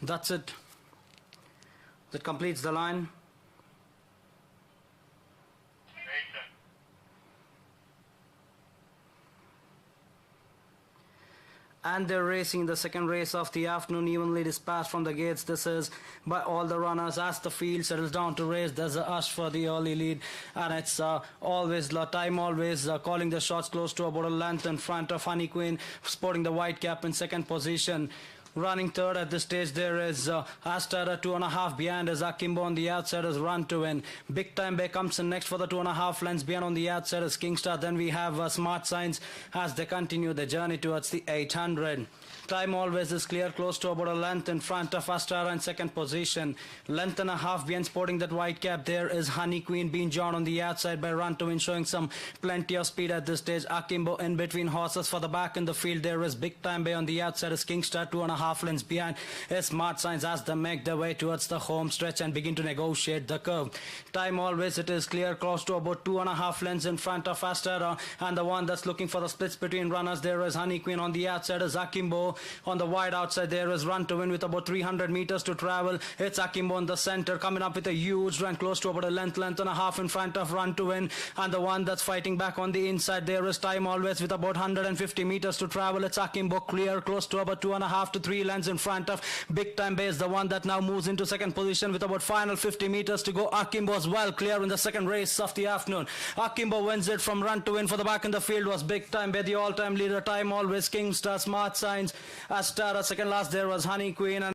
That's it. That completes the line. And they're racing the second race of the afternoon, evenly dispatched from the gates. This is by all the runners. As the field settles down to race, there's a rush for the early lead, and it's always calling the shots close to about a length in front of Honey Queen, sporting the white cap in second position. Running third at this stage, there is Astara, 2.5 behind is Akimbo on the outside is Run to Win. Big Time Bay comes in next for the 2.5 lengths behind on the outside is Kingstar. Then we have Smart Signs as they continue the journey towards the 800. Time Always is clear, close to about a length in front of Astara in second position. Length and a half behind, sporting that white cap, there is Honey Queen being joined on the outside by Run to Win, showing some plenty of speed at this stage. Akimbo in between horses. For the back in the field, there is Big Time Bay on the outside is Kingstar, 2.5 lengths behind is Smart Signs as they make their way towards the home stretch and begin to negotiate the curve. Time Always, it is clear, close to about 2.5 lengths in front of Astara, and the one that's looking for the splits between runners, there is Honey Queen. On the outside is Akimbo. On the wide outside, there is Run to Win with about 300 meters to travel. It's Akimbo in the center, coming up with a huge run, close to about a length and a half in front of Run to Win, and the one that's fighting back on the inside, there is Time Always with about 150 meters to travel. It's Akimbo clear, close to about 2.5 to 3 lengths in front of Big Time Bay, is the one that now moves into second position with about final 50 meters to go. Akimbo as well clear in the second race of the afternoon. Akimbo wins it from Run to Win. For the back in the field was Big Time Bay, the all-time leader. Time Always, Kingstar, Smart Signs, Astara second last, there was Honey Queen, and